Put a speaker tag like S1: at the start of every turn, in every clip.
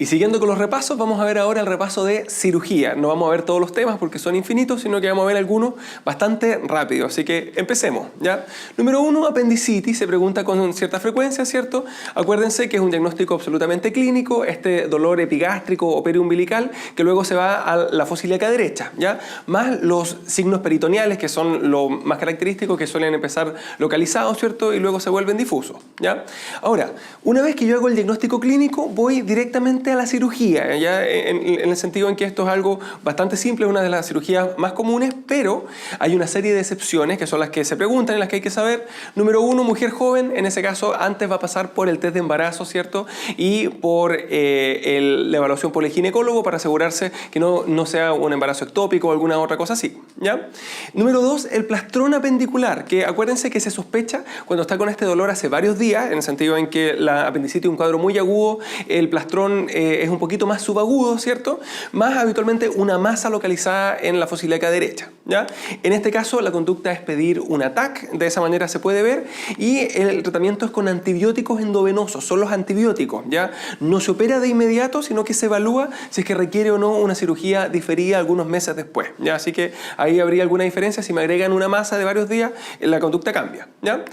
S1: siguiendo con los repasos, vamos a ver ahora el repaso de cirugía. No vamos a ver todos los temas porque son infinitos, sino que vamos a ver algunos bastante rápido. Así que empecemos, ¿ya? Número 1, apendicitis. Se pregunta con cierta frecuencia, ¿cierto? Acuérdense que es un diagnóstico absolutamente clínico, este dolor epigástrico o periumbilical, que luego se va a la fosa ilíaca derecha, ¿ya? Más los signos peritoneales, que son lo más característico, que suelen empezar localizados, ¿cierto? Y luego se vuelven difusos, ¿ya? Ahora, una vez que yo hago el diagnóstico clínico, voy directamente a la cirugía, ¿ya? En el sentido en que esto es algo bastante simple, una de las cirugías más comunes, pero hay una serie de excepciones que son las que se preguntan y las que hay que saber. Número 1, mujer joven, en ese caso antes va a pasar por el test de embarazo, ¿cierto? Y por la evaluación por el ginecólogo para asegurarse que no sea un embarazo ectópico o alguna otra cosa así, ¿ya? Número 2, el plastrón apendicular, que acuérdense que se sospecha cuando está con este dolor hace varios días, en el sentido en que la apendicitis es un cuadro muy agudo, el plastrón es un poquito más subagudo, ¿cierto? Más habitualmente una masa localizada en la fosa ilíaca derecha, ¿ya? En este caso la conducta es pedir un ATAC, de esa manera se puede ver, y el tratamiento es con antibióticos endovenosos, son los antibióticos, ¿ya? No se opera de inmediato, sino que se evalúa si es que requiere o no una cirugía diferida algunos meses después, ¿ya? Así que ahí habría alguna diferencia, si me agregan una masa de varios días, la conducta cambia, ¿ya?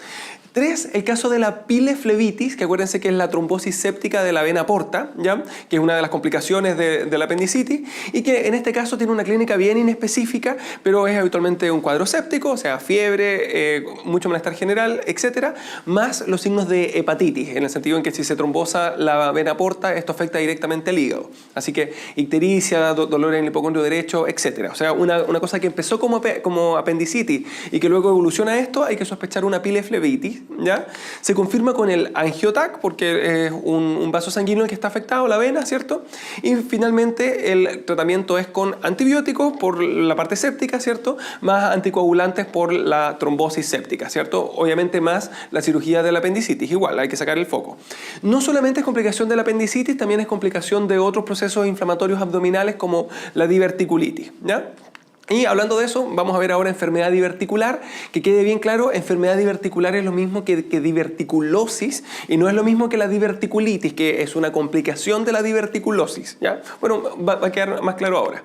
S1: 3, el caso de la pileflebitis, que acuérdense que es la trombosis séptica de la vena porta, ¿ya? Que es una de las complicaciones de la apendicitis y que en este caso tiene una clínica bien inespecífica, pero es habitualmente un cuadro séptico, o sea, fiebre, mucho malestar general, etcétera, más los signos de hepatitis, en el sentido en que si se trombosa la vena porta, esto afecta directamente al hígado. Así que ictericia, dolor en el hipocondrio derecho, etcétera. O sea, una cosa que empezó como apendicitis y que luego evoluciona a esto, hay que sospechar una pileflebitis, ¿ya? Se confirma con el angiotac porque es un vaso sanguíneo el que está afectado, la vena, ¿cierto? Y finalmente el tratamiento es con antibióticos por la parte séptica, ¿cierto? Más anticoagulantes por la trombosis séptica, ¿cierto? Obviamente más la cirugía de la apendicitis, igual, hay que sacar el foco. No solamente es complicación de la apendicitis, también es complicación de otros procesos inflamatorios abdominales como la diverticulitis, ¿ya? Y hablando de eso, vamos a ver ahora enfermedad diverticular. Que quede bien claro, enfermedad diverticular es lo mismo que diverticulosis y no es lo mismo que la diverticulitis, que es una complicación de la diverticulosis, ¿ya? Bueno, va a quedar más claro ahora.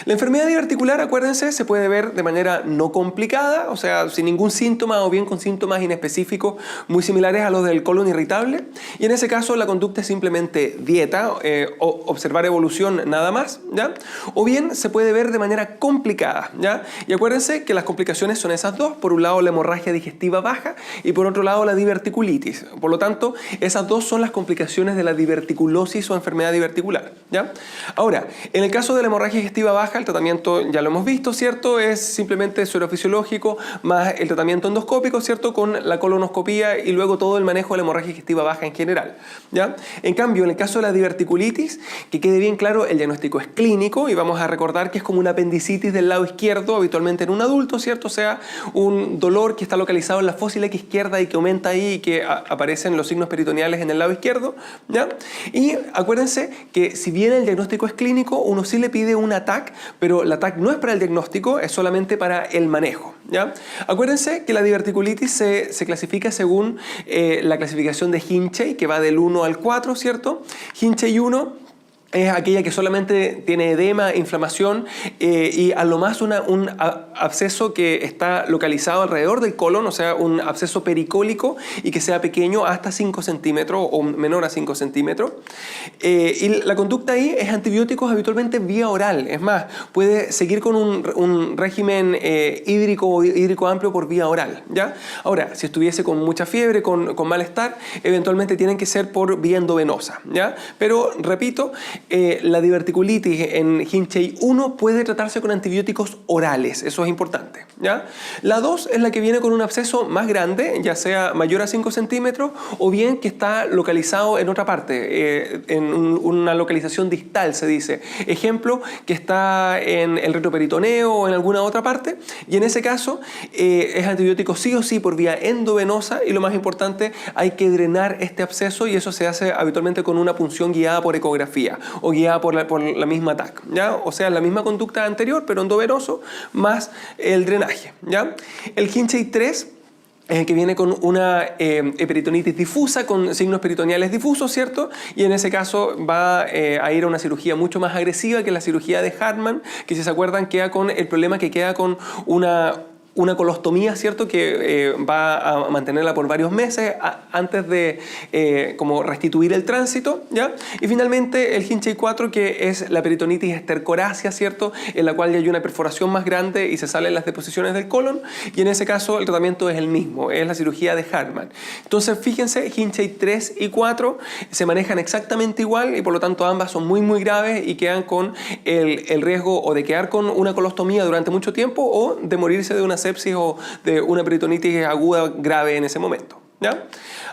S1: La enfermedad diverticular, acuérdense, se puede ver de manera no complicada, o sea, sin ningún síntoma o bien con síntomas inespecíficos muy similares a los del colon irritable. Y en ese caso la conducta es simplemente dieta, observar evolución nada más, ¿ya? O bien se puede ver de manera complicada, ¿ya? Y acuérdense que las complicaciones son esas dos, por un lado la hemorragia digestiva baja y por otro lado la diverticulitis. Por lo tanto, esas dos son las complicaciones de la diverticulosis o enfermedad diverticular, ¿ya? Ahora, en el caso de la hemorragia digestiva baja, el tratamiento ya lo hemos visto, ¿cierto? Es simplemente suerofisiológico más el tratamiento endoscópico, ¿cierto? Con la colonoscopía y luego todo el manejo de la hemorragia digestiva baja en general, ¿ya? En cambio, en el caso de la diverticulitis, que quede bien claro, el diagnóstico es clínico y vamos a recordar que es como una apendicitis del lado izquierdo, habitualmente en un adulto, ¿cierto? O sea, un dolor que está localizado en la fosa ilíaca izquierda y que aumenta ahí y que aparecen los signos peritoneales en el lado izquierdo, ¿ya? Y acuérdense que si bien el diagnóstico es clínico, uno sí le pide un ATAC, pero el ATAC no es para el diagnóstico, es solamente para el manejo, ¿ya? Acuérdense que la diverticulitis se clasifica según la clasificación de Hinchey, que va del 1 al 4, ¿cierto? Hinchey 1 es aquella que solamente tiene edema, inflamación y a lo más un absceso que está localizado alrededor del colon, o sea, un absceso pericólico y que sea pequeño hasta 5 centímetros o menor a 5 centímetros. Y la conducta ahí es antibióticos habitualmente vía oral. Es más, puede seguir con un régimen hídrico amplio por vía oral, ¿ya? Ahora, si estuviese con mucha fiebre, con malestar, eventualmente tienen que ser por vía endovenosa, ¿ya? Pero, repito, la diverticulitis en Hinchey 1 puede tratarse con antibióticos orales, eso es importante, ¿ya? La 2 es la que viene con un absceso más grande, ya sea mayor a 5 centímetros o bien que está localizado en otra parte, en una localización distal se dice. Ejemplo, que está en el retroperitoneo o en alguna otra parte y en ese caso es antibiótico sí o sí por vía endovenosa y lo más importante, hay que drenar este absceso y eso se hace habitualmente con una punción guiada por ecografía o guiada por la misma TAC, ¿ya? O sea, la misma conducta anterior, pero endovenoso, más el drenaje, ¿ya? El Hinchey 3 es el que viene con una peritonitis difusa, con signos peritoneales difusos, ¿cierto? Y en ese caso va a ir a una cirugía mucho más agresiva que la cirugía de Hartmann, que si se acuerdan queda con el problema que queda con una colostomía, ¿cierto? Que va a mantenerla por varios meses antes de como restituir el tránsito, ¿ya? Y finalmente el Hinchey 4, que es la peritonitis estercorácea, ¿cierto? En la cual ya hay una perforación más grande y se salen las deposiciones del colon, y en ese caso el tratamiento es el mismo, es la cirugía de Hartmann. Entonces fíjense, Hinchey 3 y 4 se manejan exactamente igual y por lo tanto ambas son muy muy graves y quedan con el riesgo o de quedar con una colostomía durante mucho tiempo o de morirse de una sepsis o de una peritonitis aguda grave en ese momento, ¿ya?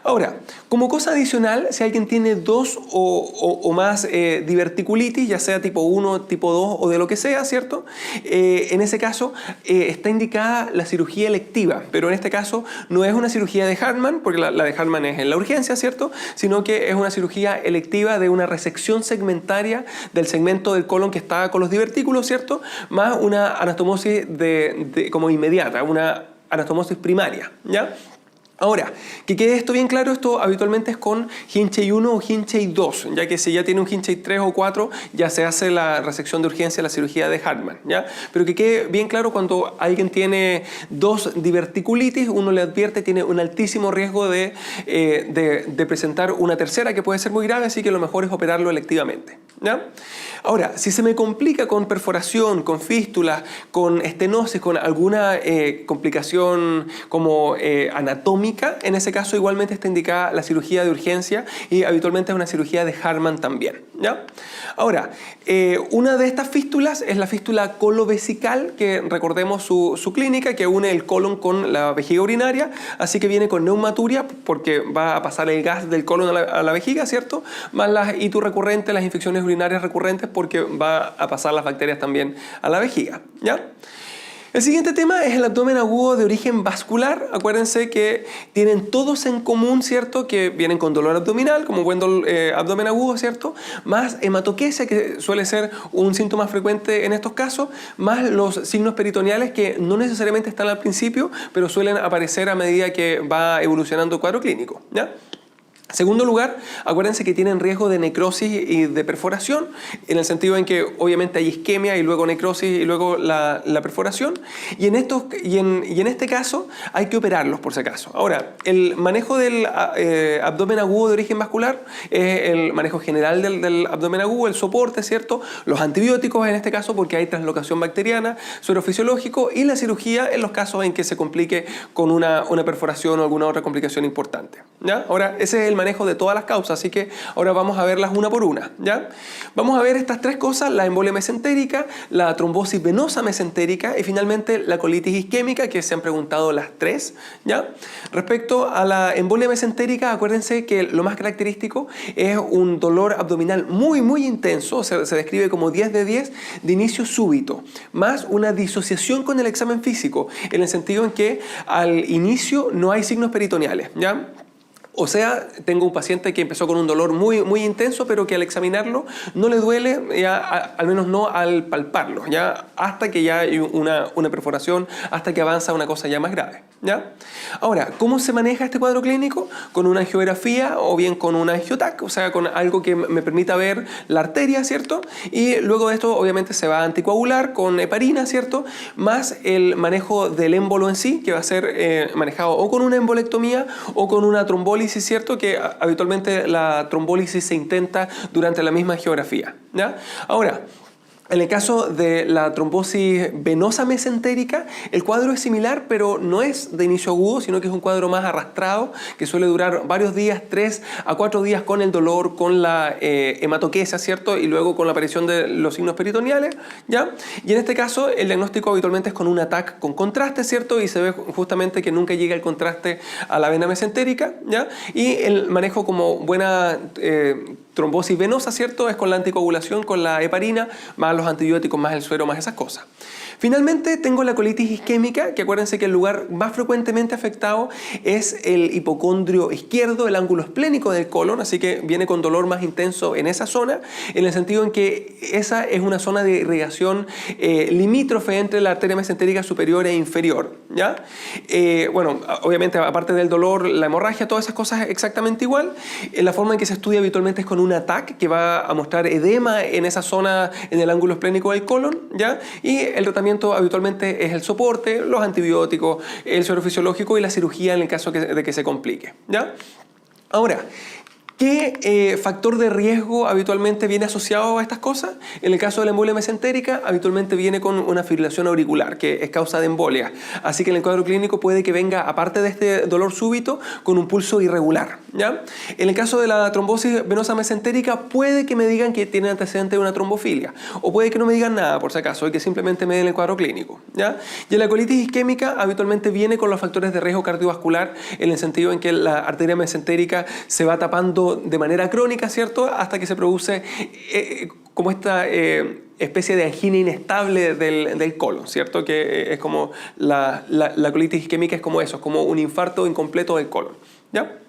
S1: Ahora, como cosa adicional, si alguien tiene dos o más diverticulitis, ya sea tipo 1, tipo 2 o de lo que sea, ¿cierto? En ese caso está indicada la cirugía electiva, pero en este caso no es una cirugía de Hartmann, porque la de Hartmann es en la urgencia, ¿cierto? Sino que es una cirugía electiva de una resección segmentaria del segmento del colon que está con los divertículos, ¿cierto? Más una anastomosis como inmediata, una anastomosis primaria, ¿ya? Ahora, que quede esto bien claro, esto habitualmente es con Hinchey 1 o Hinchey 2, ya que si ya tiene un Hinchey 3 o 4, ya se hace la resección de urgencia, la cirugía de Hartmann, ¿ya? Pero que quede bien claro, cuando alguien tiene dos diverticulitis, uno le advierte, tiene un altísimo riesgo de presentar una tercera que puede ser muy grave, así que lo mejor es operarlo electivamente, ¿ya? Ahora, si se me complica con perforación, con fístulas, con estenosis, con alguna complicación como anatómica, en ese caso igualmente está indicada la cirugía de urgencia y habitualmente es una cirugía de Hartmann también, ¿ya? Ahora, una de estas fístulas es la fístula colovesical, que recordemos su clínica, que une el colon con la vejiga urinaria, así que viene con neumaturia porque va a pasar el gas del colon a la vejiga, ¿cierto? Más las ITU recurrentes, las infecciones urinarias recurrentes, porque va a pasar las bacterias también a la vejiga, ¿ya? El siguiente tema es el abdomen agudo de origen vascular. Acuérdense que tienen todos en común, ¿cierto? Que vienen con dolor abdominal, como buen abdomen agudo, ¿cierto? Más hematoquesia, que suele ser un síntoma frecuente en estos casos, más los signos peritoneales que no necesariamente están al principio, pero suelen aparecer a medida que va evolucionando el cuadro clínico, ¿ya? Segundo lugar, acuérdense que tienen riesgo de necrosis y de perforación, en el sentido en que obviamente hay isquemia y luego necrosis y luego la perforación, y en este caso hay que operarlos por si acaso. Ahora, el manejo del abdomen agudo de origen vascular es el manejo general del abdomen agudo, el soporte, ¿cierto? Los antibióticos en este caso porque hay translocación bacteriana, suero fisiológico, y la cirugía en los casos en que se complique con una perforación o alguna otra complicación importante, ¿ya? Ahora, ese es el manejo de todas las causas, así que ahora vamos a verlas una por una, ¿ya? Vamos a ver estas tres cosas: la embolia mesentérica, la trombosis venosa mesentérica y finalmente la colitis isquémica, que se han preguntado las tres, ¿ya? Respecto a la embolia mesentérica, acuérdense que lo más característico es un dolor abdominal muy muy intenso, se describe como 10 de 10 de inicio súbito, más una disociación con el examen físico, en el sentido en que al inicio no hay signos peritoneales, ¿ya? O sea, tengo un paciente que empezó con un dolor muy, muy intenso, pero que al examinarlo no le duele, ya, al menos no al palparlo, ya, hasta que ya hay una perforación, hasta que avanza una cosa ya más grave, ¿ya? Ahora, ¿cómo se maneja este cuadro clínico? Con una angiografía o bien con una angiotac, o sea, con algo que me permita ver la arteria, ¿cierto? Y luego de esto, obviamente, se va a anticoagular con heparina, ¿cierto? Más el manejo del émbolo en sí, que va a ser manejado o con una embolectomía o con una trombólisis, ¿cierto? Que habitualmente la trombólisis se intenta durante la misma angiografía, ¿ya? Ahora, en el caso de la trombosis venosa mesentérica, el cuadro es similar, pero no es de inicio agudo, sino que es un cuadro más arrastrado, que suele durar varios días, 3 a 4 días con el dolor, con la hematoquesia, ¿cierto? Y luego con la aparición de los signos peritoneales, ¿ya? Y en este caso, el diagnóstico habitualmente es con un ATAC con contraste, ¿cierto? Y se ve justamente que nunca llega el contraste a la vena mesentérica, ¿ya? Y el manejo como buena trombosis venosa, ¿cierto? Es con la anticoagulación, con la heparina, más los antibióticos, más el suero, más esas cosas. Finalmente tengo la colitis isquémica, que acuérdense que el lugar más frecuentemente afectado es el hipocondrio izquierdo, el ángulo esplénico del colon, así que viene con dolor más intenso en esa zona, en el sentido en que esa es una zona de irrigación limítrofe entre la arteria mesentérica superior e inferior, ¿ya? Bueno, obviamente aparte del dolor, la hemorragia, todas esas cosas exactamente igual. La forma en que se estudia habitualmente es con un ATAC que va a mostrar edema en esa zona, en el ángulo esplénico del colon, ¿ya? Y el tratamiento habitualmente es el soporte, los antibióticos, el suero fisiológico y la cirugía en el caso de que se complique, ¿ya? Ahora, ¿qué factor de riesgo habitualmente viene asociado a estas cosas? En el caso de la embolia mesentérica, habitualmente viene con una fibrilación auricular, que es causa de embolia. Así que en el cuadro clínico puede que venga, aparte de este dolor súbito, con un pulso irregular, ¿ya? En el caso de la trombosis venosa mesentérica, puede que me digan que tiene antecedente de una trombofilia, o puede que no me digan nada, por si acaso, y que simplemente me den el cuadro clínico, ¿ya? Y la colitis isquémica habitualmente viene con los factores de riesgo cardiovascular, en el sentido en que la arteria mesentérica se va tapando de manera crónica, ¿cierto? Hasta que se produce como esta especie de angina inestable del colon, ¿cierto? Que es como la colitis isquémica es como eso, es como un infarto incompleto del colon, ¿ya?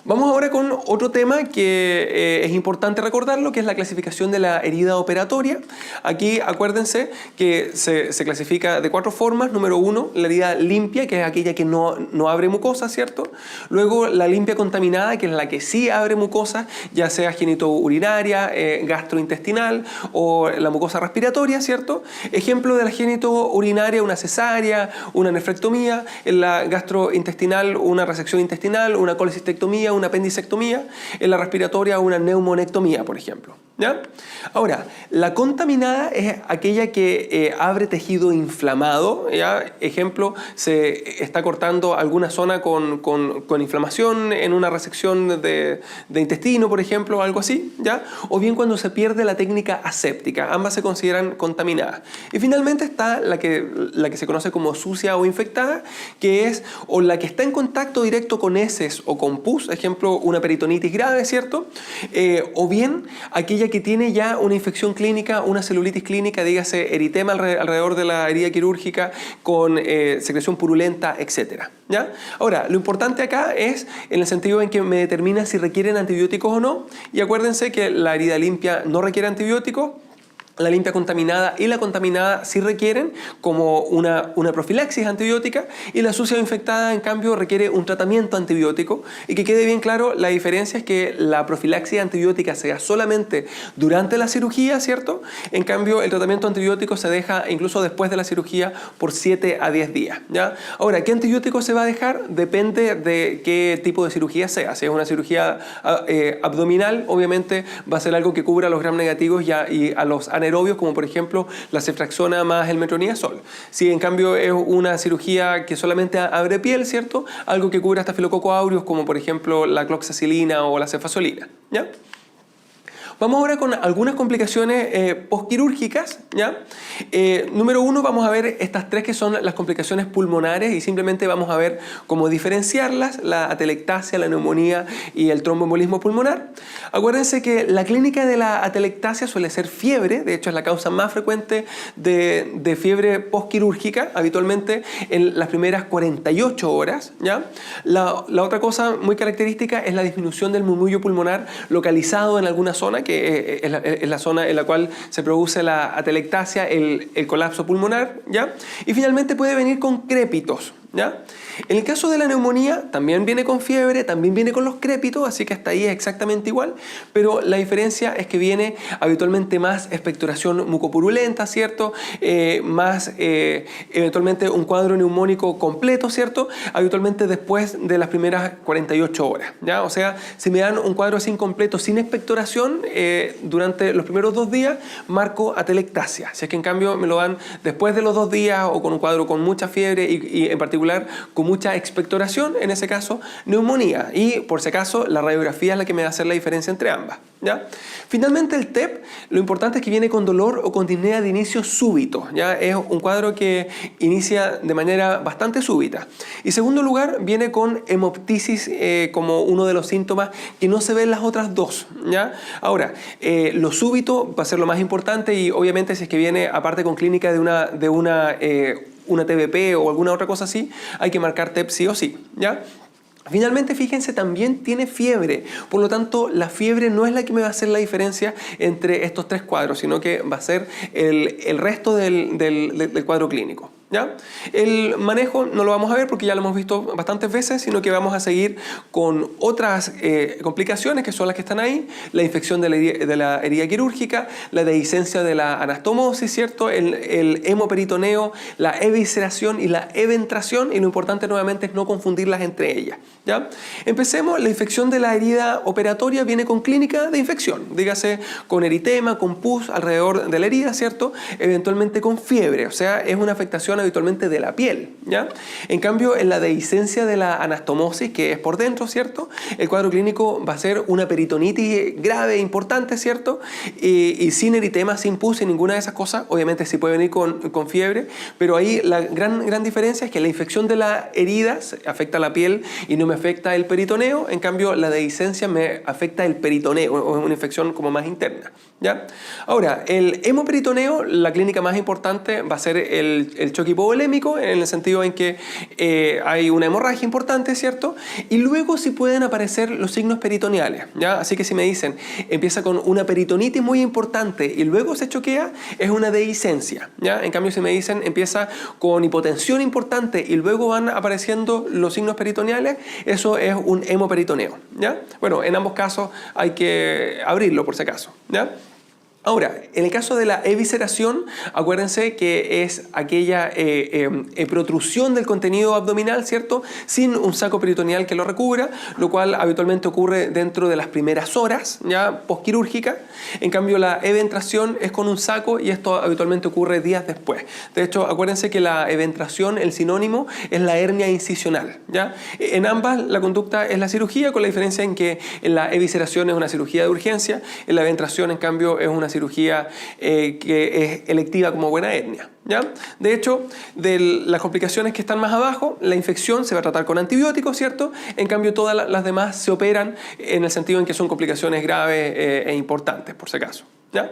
S1: Vamos ahora con otro tema que es importante recordarlo, que es la clasificación de la herida operatoria. Aquí acuérdense que se clasifica de 4 formas. Número 1, la herida limpia, que es aquella que no abre mucosa, ¿cierto? Luego la limpia contaminada, que es la que sí abre mucosa, ya sea genitourinaria, gastrointestinal o la mucosa respiratoria, ¿cierto? Ejemplo de la genitourinaria, una cesárea, una nefrectomía; en la gastrointestinal, una resección intestinal, una colecistectomía, una apendicectomía; en la respiratoria, una neumonectomía, por ejemplo, ¿ya? Ahora, la contaminada es aquella que abre tejido inflamado, ¿ya? Ejemplo, se está cortando alguna zona con inflamación en una resección de intestino, por ejemplo, o algo así, ¿ya? O bien cuando se pierde la técnica aséptica. Ambas se consideran contaminadas. Y finalmente está la que se conoce como sucia o infectada, que es o la que está en contacto directo con heces o con pus, ejemplo, una peritonitis grave, ¿cierto? O bien aquella que tiene ya una infección clínica, una celulitis clínica, dígase eritema alrededor de la herida quirúrgica, con secreción purulenta, etc., ¿ya? Ahora, lo importante acá es en el sentido en que me determina si requieren antibióticos o no, y acuérdense que la herida limpia no requiere antibióticos. La limpia contaminada y la contaminada sí requieren como una profilaxis antibiótica, y la sucia o infectada en cambio requiere un tratamiento antibiótico. Y que quede bien claro, la diferencia es que la profilaxis antibiótica se da solamente durante la cirugía, ¿cierto? En cambio el tratamiento antibiótico se deja incluso después de la cirugía por 7 a 10 días, ¿ya? Ahora, ¿qué antibiótico se va a dejar? Depende de qué tipo de cirugía sea. Si es una cirugía abdominal, obviamente va a ser algo que cubra a los gram negativos y a los anaerobios, como por ejemplo la ceftriaxona más el metronidazol. Si en cambio es una cirugía que solamente abre piel, ¿cierto? Algo que cubra estafilococcus aureus, como por ejemplo la cloxacilina o la cefazolina, ¿ya? Vamos ahora con algunas complicaciones postquirúrgicas, ¿ya? Número 1, vamos a ver estas 3 que son las complicaciones pulmonares, y simplemente vamos a ver cómo diferenciarlas: la atelectasia, la neumonía y el tromboembolismo pulmonar. Acuérdense que la clínica de la atelectasia suele ser fiebre, de hecho es la causa más frecuente de fiebre postquirúrgica, habitualmente en las primeras 48 horas, ¿ya? La otra cosa muy característica es la disminución del murmullo pulmonar localizado en alguna zona, que es la zona en la cual se produce la atelectasia, el colapso pulmonar, ¿ya? Y finalmente puede venir con crépitos, ¿ya? En el caso de la neumonía también viene con fiebre, también viene con los crépitos, así que hasta ahí es exactamente igual, pero la diferencia es que viene habitualmente más expectoración mucopurulenta, ¿cierto? Más eventualmente un cuadro neumónico completo, ¿cierto? Habitualmente después de las primeras 48 horas, ¿ya? O sea, si me dan un cuadro así incompleto, sin expectoración, durante los primeros 2 días, marco atelectasia. Si es que en cambio me lo dan después de los 2 días o con un cuadro con mucha fiebre y en particular particular con mucha expectoración, en ese caso neumonía. Y por si acaso la radiografía es la que me va a hacer la diferencia entre ambas, ¿ya? Finalmente el TEP, lo importante es que viene con dolor o con disnea de inicio súbito, ¿ya? Es un cuadro que inicia de manera bastante súbita. Y segundo lugar, viene con hemoptisis como uno de los síntomas que no se ven en las otras dos, ¿ya? Ahora, lo súbito va a ser lo más importante y obviamente si es que viene aparte con clínica de una TBP o alguna otra cosa así, hay que marcar TEP sí o sí, ¿ya? Finalmente, fíjense, también tiene fiebre, por lo tanto la fiebre no es la que me va a hacer la diferencia entre estos tres cuadros, sino que va a ser el resto del cuadro clínico, ¿ya? El manejo no lo vamos a ver porque ya lo hemos visto bastantes veces, sino que vamos a seguir con otras complicaciones que son las que están ahí: la infección de la herida quirúrgica, la dehiscencia de la anastomosis, ¿cierto? El hemoperitoneo, la evisceración y la eventración, y lo importante nuevamente es no confundirlas entre ellas, ¿ya? Empecemos. La infección de la herida operatoria viene con clínica de infección, dígase con eritema, con pus alrededor de la herida, ¿cierto? Eventualmente con fiebre, o sea, es una afectación habitualmente de la piel, ¿ya? En cambio, en la dehiscencia de la anastomosis, que es por dentro, ¿cierto? El cuadro clínico va a ser una peritonitis grave, importante, ¿cierto? Y sin eritema, sin pus, sin ninguna de esas cosas. Obviamente sí puede venir con fiebre, pero ahí la gran diferencia es que la infección de la herida afecta la piel y no me afecta el peritoneo. En cambio, la dehiscencia me afecta el peritoneo, o es una infección como más interna, ¿ya? Ahora, el hemoperitoneo, la clínica más importante va a ser el choque hipovolémico, en el sentido en que hay una hemorragia importante, ¿cierto? Y luego sí pueden aparecer los signos peritoneales, ¿ya? Así que si me dicen, empieza con una peritonitis muy importante y luego se choquea, es una dehiscencia, ¿ya? En cambio, si me dicen, empieza con hipotensión importante y luego van apareciendo los signos peritoneales, eso es un hemoperitoneo, ¿ya? Bueno, en ambos casos hay que abrirlo por si acaso, ¿ya? Ahora, en el caso de la evisceración, acuérdense que es aquella protrusión del contenido abdominal, ¿cierto? Sin un saco peritoneal que lo recubra, lo cual habitualmente ocurre dentro de las primeras horas, ya posquirúrgica. En cambio, la eventración es con un saco y esto habitualmente ocurre días después. De hecho, acuérdense que la eventración, el sinónimo, es la hernia incisional, ¿ya? En ambas la conducta es la cirugía, con la diferencia en que en la evisceración es una cirugía de urgencia, en la eventración, en cambio, es una cirugía que es electiva como buena hernia, ¿ya? De hecho, de las complicaciones que están más abajo, la infección se va a tratar con antibióticos, ¿cierto? En cambio, todas las demás se operan en el sentido en que son complicaciones graves e importantes, por si acaso, ¿ya?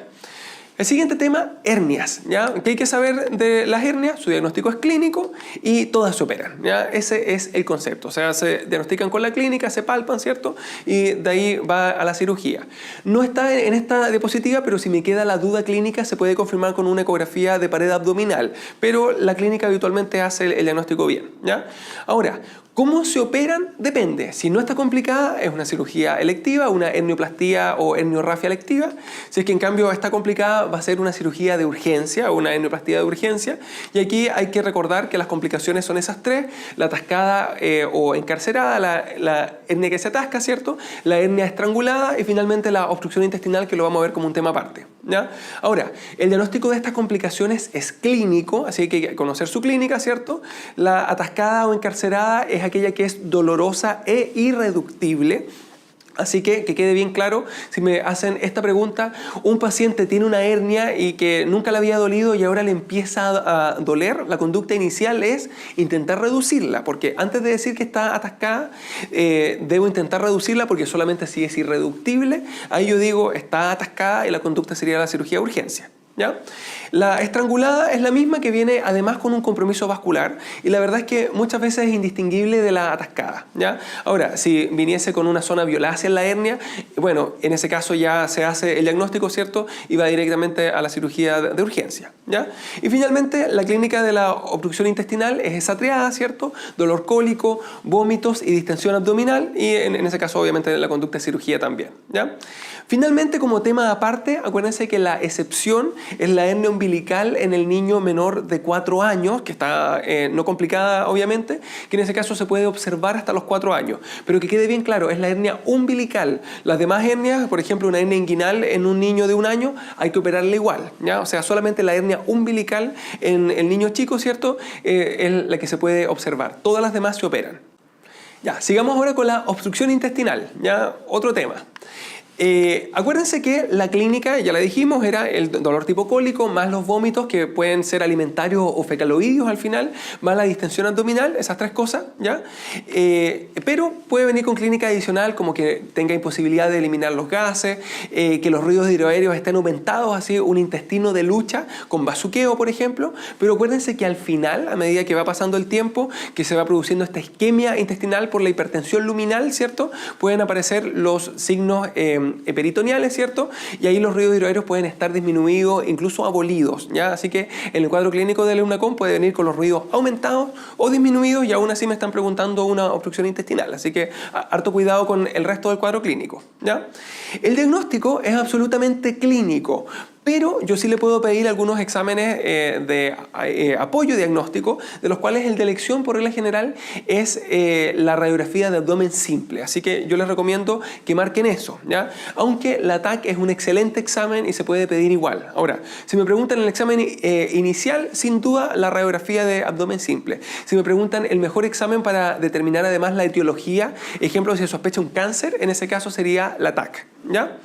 S1: El siguiente tema, hernias, ¿ya? ¿Qué hay que saber de las hernias? Su diagnóstico es clínico y todas se operan, ¿ya? Ese es el concepto. O sea, se diagnostican con la clínica, se palpan, ¿cierto? Y de ahí va a la cirugía. No está en esta diapositiva, pero si me queda la duda clínica, se puede confirmar con una ecografía de pared abdominal. Pero la clínica habitualmente hace el diagnóstico bien, ¿ya? Ahora, ¿cómo se operan? Depende. Si no está complicada, es una cirugía electiva, una hernioplastía o herniorrafia electiva. Si es que en cambio está complicada, va a ser una cirugía de urgencia o una hernioplastia de urgencia. Y aquí hay que recordar que las complicaciones son esas tres: la atascada o encarcerada, la hernia que se atasca, ¿cierto? La hernia estrangulada y finalmente la obstrucción intestinal, que lo vamos a ver como un tema aparte, ¿ya? Ahora, el diagnóstico de estas complicaciones es clínico, así que hay que conocer su clínica, ¿cierto? La atascada o encarcerada es aquella que es dolorosa e irreductible. Así que quede bien claro, si me hacen esta pregunta, un paciente tiene una hernia y que nunca le había dolido y ahora le empieza a doler, la conducta inicial es intentar reducirla, porque antes de decir que está atascada, debo intentar reducirla, porque solamente si es irreductible, ahí yo digo está atascada y la conducta sería la cirugía de urgencia, ¿ya? La estrangulada es la misma, que viene además con un compromiso vascular y la verdad es que muchas veces es indistinguible de la atascada, ¿ya? Ahora, si viniese con una zona violácea en la hernia, bueno, en ese caso ya se hace el diagnóstico, ¿cierto? Y va directamente a la cirugía de urgencia, ¿ya? Y finalmente, la clínica de la obstrucción intestinal es esa triada, ¿cierto? Dolor cólico, vómitos y distensión abdominal, y en ese caso obviamente la conducta es cirugía también, ¿ya? Finalmente, como tema aparte, acuérdense que la excepción es la hernia umbilical en el niño menor de 4 años, que está no complicada obviamente, que en ese caso se puede observar hasta los 4 años. Pero que quede bien claro, es la hernia umbilical. Las demás hernias, por ejemplo, una hernia inguinal en un niño de 1 año, hay que operarla igual, ¿ya? O sea, solamente la hernia umbilical en el niño chico, ¿cierto? Es la que se puede observar. Todas las demás se operan. Ya, sigamos ahora con la obstrucción intestinal, ya otro tema. Acuérdense que la clínica, ya la dijimos, era el dolor tipo cólico, más los vómitos que pueden ser alimentarios o fecaloideos al final, más la distensión abdominal, esas 3 cosas, ¿ya? Pero puede venir con clínica adicional como que tenga imposibilidad de eliminar los gases, que los ruidos hidroaéreos estén aumentados, así un intestino de lucha con bazuqueo, por ejemplo. Pero acuérdense que al final, a medida que va pasando el tiempo, que se va produciendo esta isquemia intestinal por la hipertensión luminal, ¿cierto? Pueden aparecer los signos peritoneales, ¿cierto? Y ahí los ruidos hidroaéreos pueden estar disminuidos, incluso abolidos, ¿ya? Así que en el cuadro clínico de Leunacom puede venir con los ruidos aumentados o disminuidos y aún así me están preguntando una obstrucción intestinal. Así que harto cuidado con el resto del cuadro clínico, ¿ya? El diagnóstico es absolutamente clínico, pero yo sí le puedo pedir algunos exámenes de apoyo diagnóstico, de los cuales el de elección por regla general es la radiografía de abdomen simple. Así que yo les recomiendo que marquen eso, ¿ya? Aunque la TAC es un excelente examen y se puede pedir igual. Ahora, si me preguntan el examen inicial, sin duda la radiografía de abdomen simple. Si me preguntan el mejor examen para determinar además la etiología, ejemplo, si se sospecha un cáncer, en ese caso sería la TAC, ¿ya?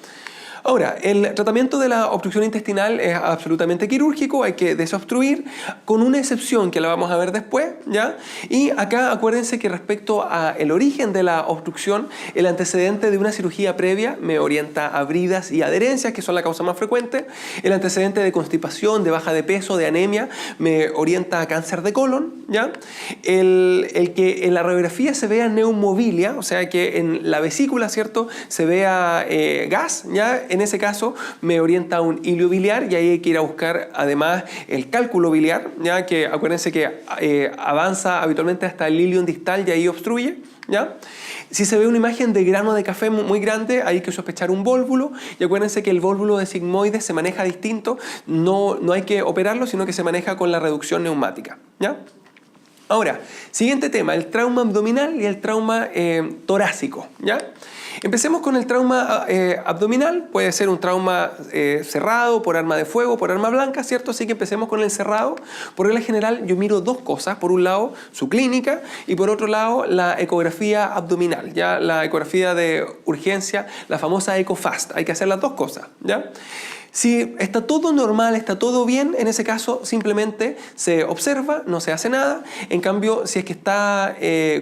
S1: Ahora, el tratamiento de la obstrucción intestinal es absolutamente quirúrgico, hay que desobstruir, con una excepción que la vamos a ver después, ¿ya? Y acá acuérdense que respecto al origen de la obstrucción, el antecedente de una cirugía previa me orienta a bridas y adherencias, que son la causa más frecuente. El antecedente de constipación, de baja de peso, de anemia, me orienta a cáncer de colon, ¿ya? El que en la radiografía se vea neumobilia, o sea que en la vesícula, ¿cierto?, se vea gas, ¿ya? En ese caso me orienta a un hilio biliar y ahí hay que ir a buscar además el cálculo biliar, ya que acuérdense que avanza habitualmente hasta el ilium distal y ahí obstruye, ¿ya? Si se ve una imagen de grano de café muy grande, hay que sospechar un vólvulo y acuérdense que el vólvulo de sigmoides se maneja distinto, no hay que operarlo, sino que se maneja con la reducción neumática, ¿ya? Ahora, siguiente tema, el trauma abdominal y el trauma torácico, ¿ya? Empecemos con el trauma abdominal, puede ser un trauma cerrado por arma de fuego, por arma blanca, ¿cierto? Así que empecemos con el cerrado. Por regla general yo miro 2 cosas, por un lado su clínica y por otro lado la ecografía abdominal, ¿ya? La ecografía de urgencia, la famosa EcoFast, hay que hacer las 2 cosas, ¿ya? Si está todo normal, está todo bien, en ese caso simplemente se observa, no se hace nada. En cambio, si es que está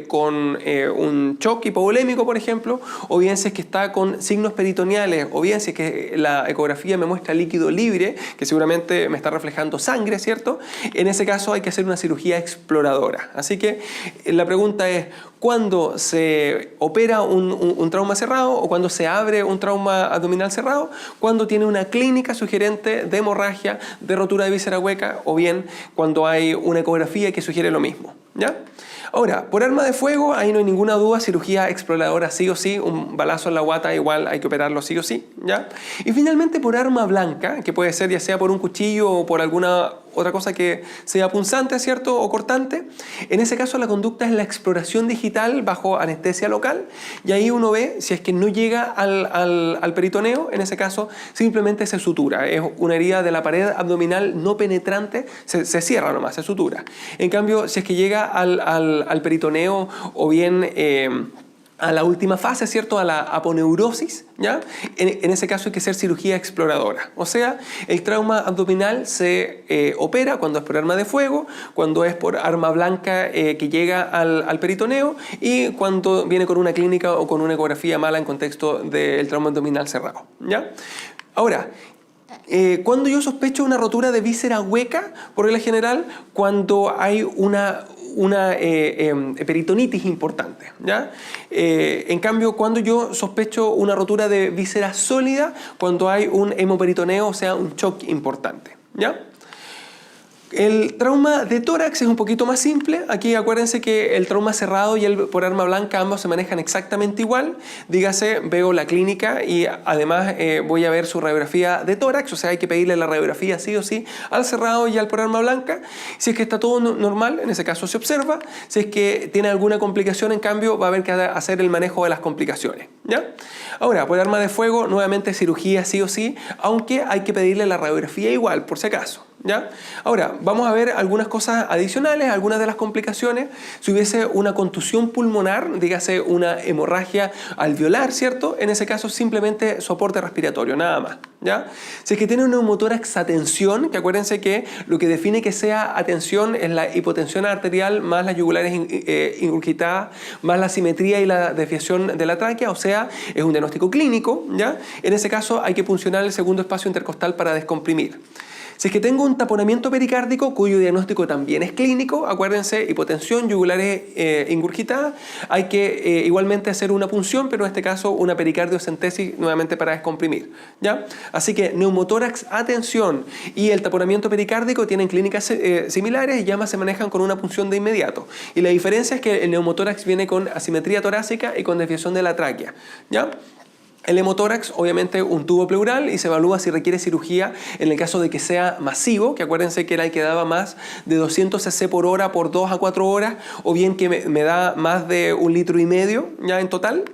S1: con un shock hipovolémico, por ejemplo, o bien si es que está con signos peritoneales, o bien si es que la ecografía me muestra líquido libre, que seguramente me está reflejando sangre, ¿cierto? En ese caso hay que hacer una cirugía exploradora. Así que la pregunta es, ¿cuándo se opera un trauma cerrado o cuando se abre un trauma abdominal cerrado? Cuando tiene una clínica sugerente de hemorragia, de rotura de víscera hueca, o bien cuando hay una ecografía que sugiere lo mismo, ¿ya? Ahora, por arma de fuego, ahí no hay ninguna duda, cirugía exploradora sí o sí, un balazo en la guata igual hay que operarlo sí o sí, ¿ya? Y finalmente por arma blanca, que puede ser ya sea por un cuchillo o por alguna otra cosa que sea punzante, ¿cierto?, o cortante. En ese caso la conducta es la exploración digital bajo anestesia local y ahí uno ve si es que no llega al peritoneo, en ese caso simplemente se sutura. Es una herida de la pared abdominal no penetrante, se cierra nomás, se sutura. En cambio, si es que llega al peritoneo o bien a la última fase, ¿cierto?, a la aponeurosis, ¿ya? En ese caso hay que hacer cirugía exploradora. O sea, el trauma abdominal se opera cuando es por arma de fuego, cuando es por arma blanca que llega al peritoneo y cuando viene con una clínica o con una ecografía mala en contexto del trauma abdominal cerrado, ¿ya? Ahora, cuando yo sospecho una rotura de víscera hueca, por regla general, cuando hay una peritonitis importante, ¿ya? En cambio, cuando yo sospecho una rotura de víscera sólida, cuando hay un hemoperitoneo, o sea, un shock importante, ¿ya? El trauma de tórax es un poquito más simple. Aquí acuérdense que el trauma cerrado y el por arma blanca ambos se manejan exactamente igual. Dígase, veo la clínica y además voy a ver su radiografía de tórax, o sea, hay que pedirle la radiografía sí o sí al cerrado y al por arma blanca. Si es que está todo normal, en ese caso se observa. Si es que tiene alguna complicación, en cambio, va a haber que hacer el manejo de las complicaciones, ¿ya? Ahora, por arma de fuego, nuevamente cirugía sí o sí, aunque hay que pedirle la radiografía igual, por si acaso, ¿ya? Ahora, vamos a ver algunas cosas adicionales, algunas de las complicaciones. Si hubiese una contusión pulmonar, dígase una hemorragia alveolar, ¿cierto? En ese caso simplemente soporte respiratorio, nada más, ¿ya? Si es que tiene un neumotórax a tensión, que acuérdense que lo que define que sea a tensión es la hipotensión arterial más las yugulares ingurgitadas, más la simetría y la desviación de la tráquea, o sea, es un diagnóstico clínico, ¿ya? En ese caso hay que puncionar el segundo espacio intercostal para descomprimir. Si es que tengo un taponamiento pericárdico cuyo diagnóstico también es clínico, acuérdense, hipotensión, yugulares ingurgitadas, hay que igualmente hacer una punción, pero en este caso una pericardiocentesis nuevamente para descomprimir, ¿ya? Así que neumotórax a tensión y el taponamiento pericárdico tienen clínicas similares y ambas se manejan con una punción de inmediato. Y la diferencia es que el neumotórax viene con asimetría torácica y con desviación de la tráquea, ¿ya? El hemotórax, obviamente, un tubo pleural y se evalúa si requiere cirugía en el caso de que sea masivo, que acuérdense que era el que daba más de 200 cc por hora por 2 a 4 horas, o bien que me da más de 1,5 litros ya en total.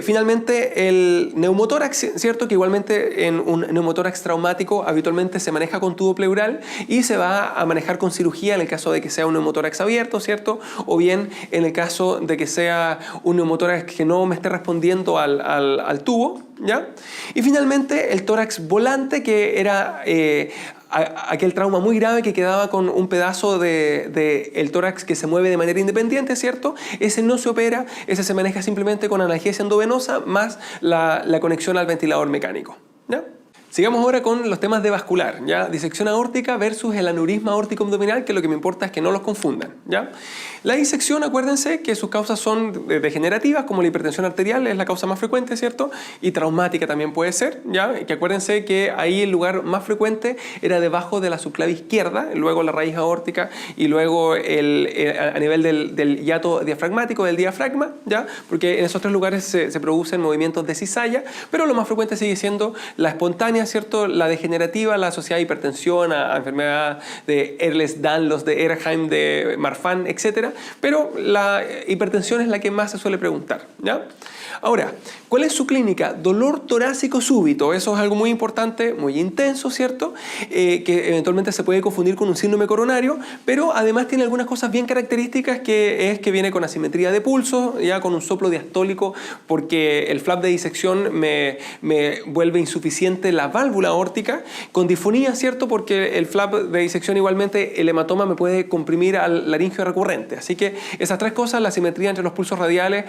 S1: Finalmente, el neumotórax, ¿cierto? Que igualmente en un neumotórax traumático habitualmente se maneja con tubo pleural y se va a manejar con cirugía en el caso de que sea un neumotórax abierto, ¿cierto? O bien en el caso de que sea un neumotórax que no me esté respondiendo al tubo, ¿ya? Y finalmente, el tórax volante, que era aquel trauma muy grave que quedaba con un pedazo de el tórax que se mueve de manera independiente, ¿cierto? Ese no se opera, ese se maneja simplemente con analgesia endovenosa más la conexión al ventilador mecánico, ¿ya? Sigamos ahora con los temas de vascular, ¿ya? Disección aórtica versus el aneurisma aórtico abdominal, que lo que me importa es que no los confundan, ¿ya? La disección, acuérdense que sus causas son degenerativas, como la hipertensión arterial es la causa más frecuente, ¿cierto? Y traumática también puede ser, ¿ya? Y que acuérdense que ahí el lugar más frecuente era debajo de la subclave izquierda, luego la raíz aórtica y luego a nivel del hiato diafragmático, del diafragma, ¿ya? Porque en esos tres lugares se producen movimientos de cizalla, pero lo más frecuente sigue siendo la espontánea, ¿cierto? La degenerativa, la asociada a hipertensión, a enfermedad de Ehlers-Danlos, de Erheim, de Marfan, etc. Pero la hipertensión es la que más se suele preguntar, ¿ya? Ahora, ¿cuál es su clínica? Dolor torácico súbito. Eso es algo muy importante, muy intenso, ¿cierto? Que eventualmente se puede confundir con un síndrome coronario, pero además tiene algunas cosas bien características, que es que viene con asimetría de pulso, ya con un soplo diastólico, porque el flap de disección me vuelve insuficiente la válvula aórtica, con disfonía, ¿cierto? Porque el flap de disección igualmente, el hematoma me puede comprimir al laringio recurrente. Así que esas tres cosas, la asimetría entre los pulsos radiales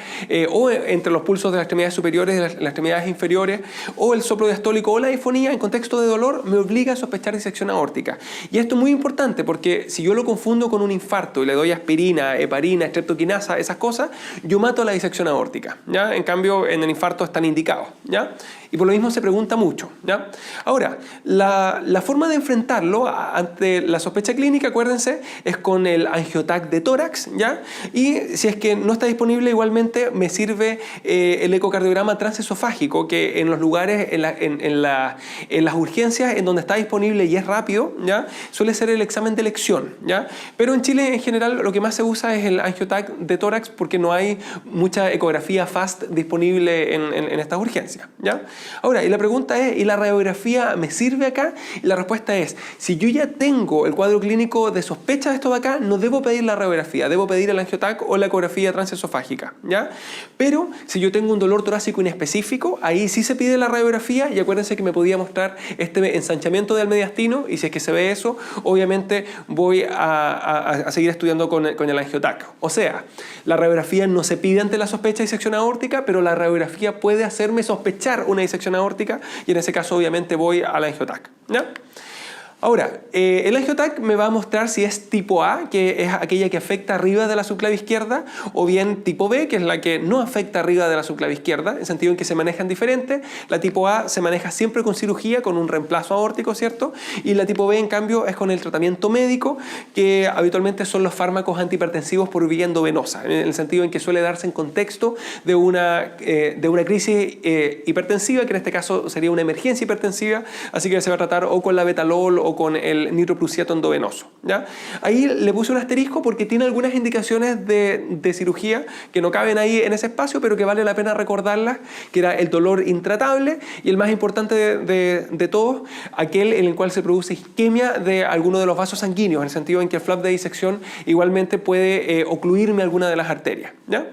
S1: o entre los pulsos de las extremidades superiores y las extremidades inferiores, o el soplo diastólico o la disfonía en contexto de dolor, me obliga a sospechar disección aórtica. Y esto es muy importante porque si yo lo confundo con un infarto y le doy aspirina, heparina, streptoquinasa, esas cosas, yo mato la disección aórtica, ¿ya? En cambio, en el infarto están indicados, ¿ya? Y por lo mismo se pregunta mucho, ¿ya? Ahora, la forma de enfrentarlo ante la sospecha clínica, acuérdense, es con el angiotac de tórax, ¿ya? Y si es que no está disponible, igualmente me sirve el ecocardiograma transesofágico, que en los lugares, en las urgencias, en donde está disponible y es rápido, ¿ya? Suele ser el examen de elección, ¿ya? Pero en Chile, en general, lo que más se usa es el angiotac de tórax porque no hay mucha ecografía FAST disponible en estas urgencias, ¿ya? Ahora, y la pregunta es, ¿y la radiografía me sirve acá? Y la respuesta es, si yo ya tengo el cuadro clínico de sospecha de esto de acá, no debo pedir la radiografía, debo pedir el angiotac o la ecografía transesofágica, ¿ya? Pero si yo tengo un dolor torácico inespecífico, ahí sí se pide la radiografía, y acuérdense que me podía mostrar este ensanchamiento del mediastino, y si es que se ve eso, obviamente voy a seguir estudiando con el angiotac. O sea, la radiografía no se pide ante la sospecha de disección aórtica, pero la radiografía puede hacerme sospechar una disección aórtica, y en ese caso obviamente voy al angiotac, ¿ya? Ahora, el AngioTac me va a mostrar si es tipo A, que es aquella que afecta arriba de la subclave izquierda, o bien tipo B, que es la que no afecta arriba de la subclave izquierda, en el sentido en que se manejan diferentes. La tipo A se maneja siempre con cirugía, con un reemplazo aórtico, ¿cierto? Y la tipo B, en cambio, es con el tratamiento médico, que habitualmente son los fármacos antihipertensivos por vía endovenosa, en el sentido en que suele darse en contexto de una crisis hipertensiva, que en este caso sería una emergencia hipertensiva, así que se va a tratar o con la betalol o con el nitroprusiato endovenoso, ¿ya? Ahí le puse un asterisco porque tiene algunas indicaciones de cirugía que no caben ahí en ese espacio, pero que vale la pena recordarlas, que era el dolor intratable y el más importante de todos, aquel en el cual se produce isquemia de alguno de los vasos sanguíneos, en el sentido en que el flap de disección igualmente puede ocluirme alguna de las arterias, ¿ya?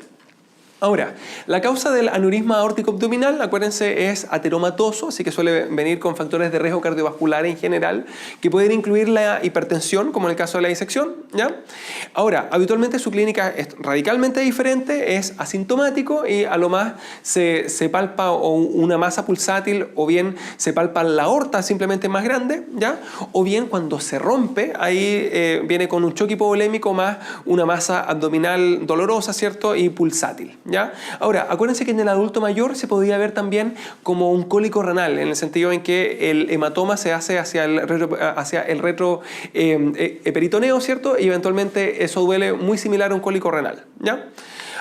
S1: Ahora, la causa del aneurisma aórtico abdominal, acuérdense, es ateromatoso, así que suele venir con factores de riesgo cardiovascular en general, que pueden incluir la hipertensión, como en el caso de la disección, ¿ya? Ahora, habitualmente su clínica es radicalmente diferente, es asintomático y a lo más se palpa una masa pulsátil, o bien se palpa la aorta simplemente más grande, ¿ya? O bien cuando se rompe, ahí viene con un choque hipovolémico más una masa abdominal dolorosa, ¿cierto? Y pulsátil, ¿ya? Ahora, acuérdense que en el adulto mayor se podía ver también como un cólico renal, en el sentido en que el hematoma se hace hacia el retroperitoneo, ¿cierto? Y eventualmente eso duele muy similar a un cólico renal, ¿ya?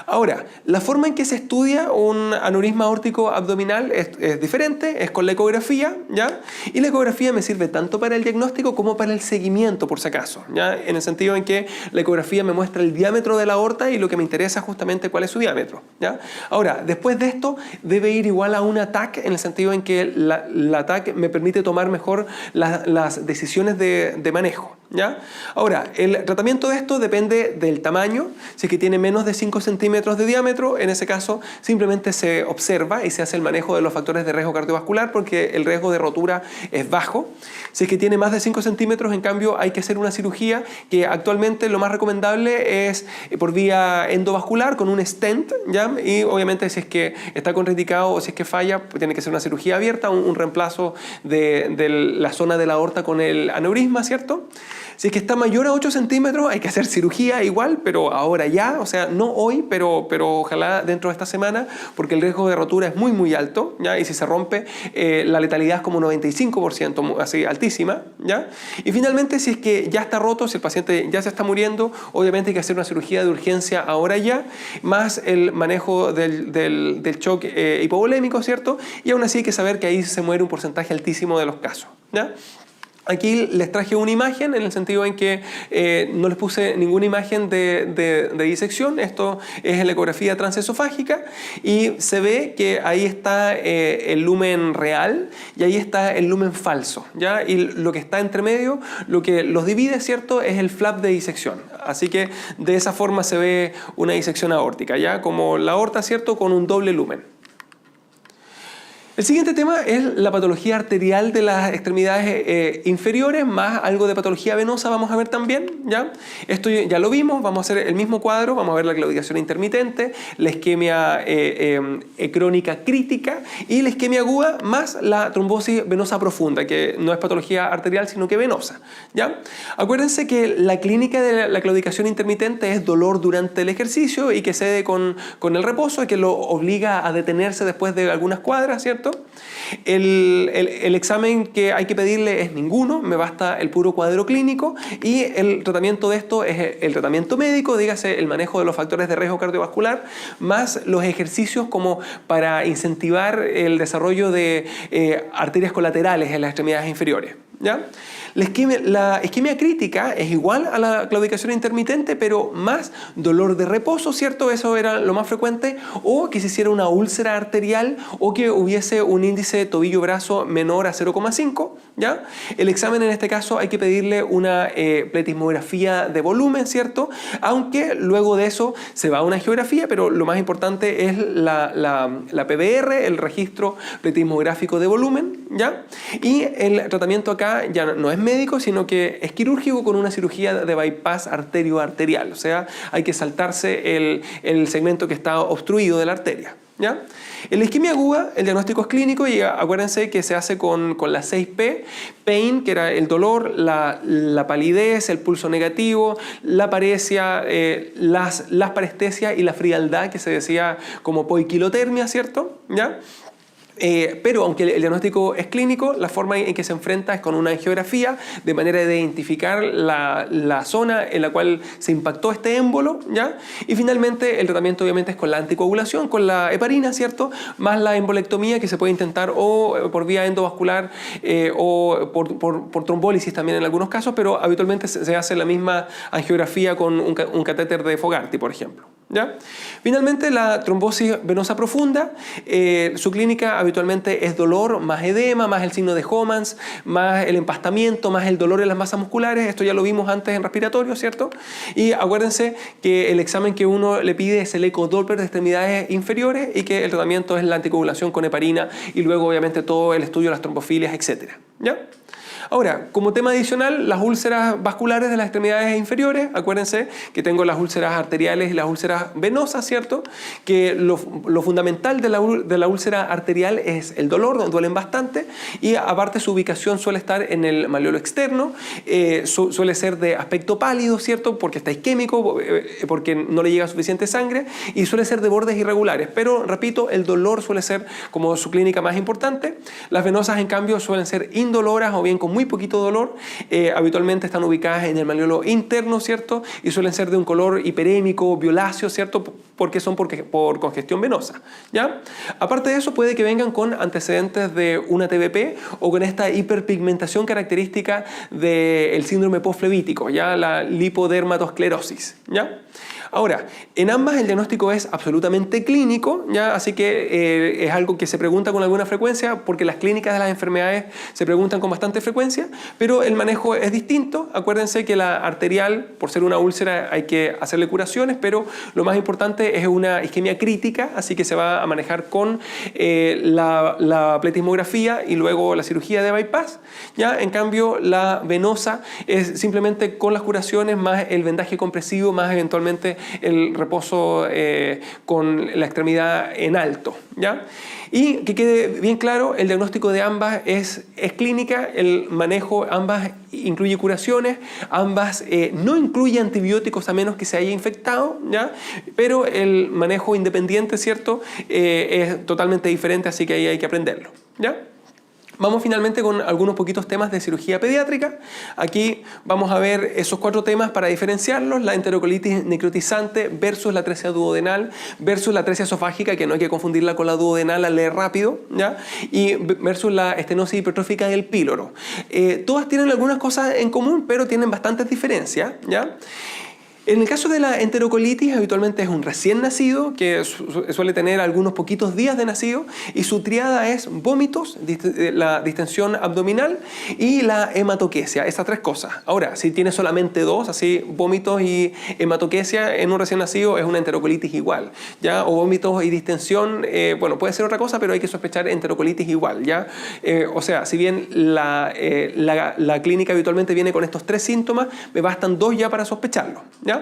S1: Ahora, la forma en que se estudia un aneurisma aórtico abdominal es diferente, es con la ecografía, ¿ya? Y la ecografía me sirve tanto para el diagnóstico como para el seguimiento, por si acaso, ¿ya? En el sentido en que la ecografía me muestra el diámetro de la aorta y lo que me interesa justamente cuál es su diámetro, ¿ya? Ahora, después de esto, debe ir igual a una TAC, en el sentido en que la TAC me permite tomar mejor las decisiones de manejo, ¿ya? Ahora, el tratamiento de esto depende del tamaño. Si es que tiene menos de 5 centímetros de diámetro, en ese caso simplemente se observa y se hace el manejo de los factores de riesgo cardiovascular porque el riesgo de rotura es bajo. Si es que tiene más de 5 centímetros, en cambio, hay que hacer una cirugía que actualmente lo más recomendable es por vía endovascular con un stent, ¿ya? Y obviamente si es que está contraindicado o si es que falla, pues tiene que ser una cirugía abierta, un reemplazo de la zona de la aorta con el aneurisma, ¿cierto? Si es que está mayor a 8 centímetros, hay que hacer cirugía igual, pero ahora ya, o sea, no hoy, pero ojalá dentro de esta semana, porque el riesgo de rotura es muy, muy alto, ¿ya? Y si se rompe, la letalidad es como 95%, así altísima, ¿ya? Y finalmente, si es que ya está roto, si el paciente ya se está muriendo, obviamente hay que hacer una cirugía de urgencia ahora ya, más el manejo del shock hipovolémico, ¿cierto? Y aún así hay que saber que ahí se muere un porcentaje altísimo de los casos, ¿ya? Aquí les traje una imagen en el sentido en que no les puse ninguna imagen de disección. Esto es la ecografía transesofágica y se ve que ahí está el lumen real y ahí está el lumen falso, ¿ya? Y lo que está entre medio, lo que los divide, ¿cierto?, es el flap de disección. Así que de esa forma se ve una disección aórtica, ¿ya? Como la aorta, ¿cierto?, con un doble lumen. El siguiente tema es la patología arterial de las extremidades inferiores, más algo de patología venosa vamos a ver también, ¿ya? Esto ya lo vimos, vamos a hacer el mismo cuadro, vamos a ver la claudicación intermitente, la isquemia crónica crítica y la isquemia aguda, más la trombosis venosa profunda, que no es patología arterial sino que venosa, ¿ya? Acuérdense que la clínica de la claudicación intermitente es dolor durante el ejercicio y que cede con el reposo y que lo obliga a detenerse después de algunas cuadras, ¿cierto? El examen que hay que pedirle es ninguno, me basta el puro cuadro clínico y el tratamiento de esto es el tratamiento médico, dígase el manejo de los factores de riesgo cardiovascular, más los ejercicios como para incentivar el desarrollo de arterias colaterales en las extremidades inferiores, ¿ya? La isquemia crítica es igual a la claudicación intermitente, pero más dolor de reposo, ¿cierto? Eso era lo más frecuente, o que se hiciera una úlcera arterial o que hubiese un índice tobillo-brazo menor a 0,5, ¿ya? El examen en este caso hay que pedirle una pletismografía de volumen, ¿cierto? Aunque luego de eso se va a una angiografía, pero lo más importante es la PBR, el registro pletismográfico de volumen, ¿ya? Y el tratamiento acá ya no es médico, sino que es quirúrgico con una cirugía de bypass arterio-arterial. O sea, hay que saltarse el segmento que está obstruido de la arteria, ¿ya? En la isquemia aguda, el diagnóstico es clínico y acuérdense que se hace con las 6P, pain, que era el dolor, la palidez, el pulso negativo, la paresia, las parestesias y la frialdad, que se decía como poiquilotermia, ¿cierto? ¿Ya? Pero aunque el diagnóstico es clínico, la forma en que se enfrenta es con una angiografía de manera de identificar la zona en la cual se impactó este émbolo, ¿ya? Y finalmente el tratamiento obviamente es con la anticoagulación, con la heparina, ¿cierto? Más la embolectomía que se puede intentar o por vía endovascular o por trombólisis también en algunos casos, pero habitualmente se hace la misma angiografía con un catéter de Fogarty, por ejemplo. ¿Ya? Finalmente, la trombosis venosa profunda, su clínica habitualmente es dolor, más edema, más el signo de Homans, más el empastamiento, más el dolor en las masas musculares. Esto ya lo vimos antes en respiratorio, ¿cierto? Y acuérdense que el examen que uno le pide es el ecodoppler de extremidades inferiores y que el tratamiento es la anticoagulación con heparina y luego obviamente todo el estudio de las trombofilias, etc. ¿Ya? Ahora, como tema adicional, las úlceras vasculares de las extremidades inferiores. Acuérdense que tengo las úlceras arteriales y las úlceras venosas, ¿cierto? Que lo fundamental de la úlcera arterial es el dolor, duelen bastante, y aparte su ubicación suele estar en el malleolo externo, suele ser de aspecto pálido, ¿cierto? Porque está isquémico, porque no le llega suficiente sangre, y suele ser de bordes irregulares. Pero, repito, el dolor suele ser como su clínica más importante. Las venosas, en cambio, suelen ser indoloras o bien con muy poquito dolor, habitualmente están ubicadas en el malleolo interno, ¿cierto? Y suelen ser de un color hiperémico, violáceo, ¿cierto? Porque son por congestión venosa, ¿ya? Aparte de eso, puede que vengan con antecedentes de una TBP o con esta hiperpigmentación característica del síndrome postflevítico, ¿ya? La lipodermatosclerosis, ¿ya? Ahora, en ambas el diagnóstico es absolutamente clínico, ¿ya? Así que es algo que se pregunta con alguna frecuencia porque las clínicas de las enfermedades se preguntan con bastante frecuencia, pero el manejo es distinto. Acuérdense que la arterial, por ser una úlcera, hay que hacerle curaciones, pero lo más importante es una isquemia crítica, así que se va a manejar con la pletismografía y luego la cirugía de bypass, ¿ya? En cambio, la venosa es simplemente con las curaciones más el vendaje compresivo, más eventualmente el reposo con la extremidad en alto, ¿ya? Y que quede bien claro, el diagnóstico de ambas es clínica, el manejo ambas incluye curaciones, ambas no incluye antibióticos a menos que se haya infectado, ¿ya? Pero el manejo independiente, ¿cierto? Es totalmente diferente, así que ahí hay que aprenderlo, ¿ya? Vamos finalmente con algunos poquitos temas de cirugía pediátrica. Aquí vamos a ver esos 4 temas para diferenciarlos: la enterocolitis necrotizante versus la atresia duodenal versus la atresia esofágica, que no hay que confundirla con la duodenal al leer rápido, ¿ya? Y versus la estenosis hipertrófica del píloro. Todas tienen algunas cosas en común, pero tienen bastantes diferencias, ¿ya? En el caso de la enterocolitis, habitualmente es un recién nacido que suele tener algunos poquitos días de nacido y su triada es vómitos, la distensión abdominal y la hematoquesia, esas 3 cosas. Ahora, si tiene solamente 2, así vómitos y hematoquesia en un recién nacido, es una enterocolitis igual, ¿ya? O vómitos y distensión, bueno, puede ser otra cosa, pero hay que sospechar enterocolitis igual, ¿ya? O sea, si bien la clínica habitualmente viene con estos 3 síntomas, me bastan 2 ya para sospecharlo, ¿ya?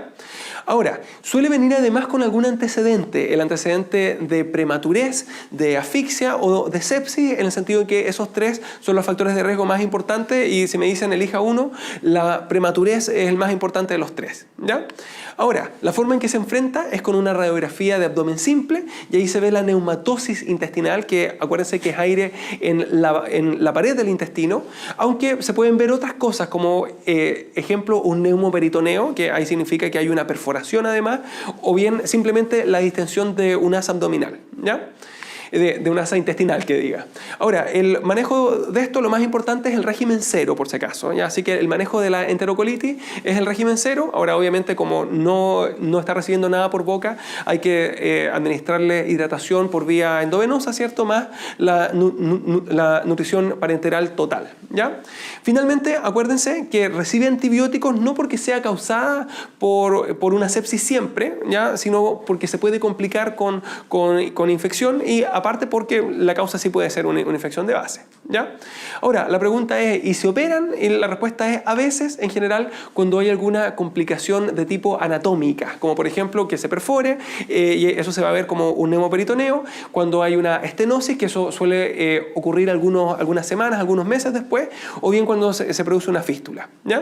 S1: Ahora, suele venir además con algún antecedente, el antecedente de prematurez, de asfixia o de sepsis, en el sentido de que esos 3 son los factores de riesgo más importantes y si me dicen elija uno, la prematurez es el más importante de los 3, ¿ya? Ahora, la forma en que se enfrenta es con una radiografía de abdomen simple y ahí se ve la neumatosis intestinal, que acuérdense que es aire en la pared del intestino, aunque se pueden ver otras cosas como, ejemplo, un neumoperitoneo, que ahí significa que hay una perforación además, o bien simplemente la distensión de un asa abdominal, ¿ya? De una asa intestinal, que diga. Ahora, el manejo de esto, lo más importante es el régimen 0, por si acaso, ¿ya? Así que el manejo de la enterocolitis es el régimen 0. Ahora, obviamente, como no está recibiendo nada por boca, hay que administrarle hidratación por vía endovenosa, ¿cierto? Más la nutrición parenteral total, ¿ya? Finalmente, acuérdense que recibe antibióticos no porque sea causada por una sepsis siempre, ¿ya? Sino porque se puede complicar con infección y aparte porque la causa sí puede ser una infección de base, ¿ya? Ahora, la pregunta es, ¿y se operan? Y la respuesta es a veces, en general, cuando hay alguna complicación de tipo anatómica, como por ejemplo que se perfore, y eso se va a ver como un neumoperitoneo, cuando hay una estenosis, que eso suele ocurrir algunas semanas, algunos meses después, o bien cuando se produce una fístula, ¿ya?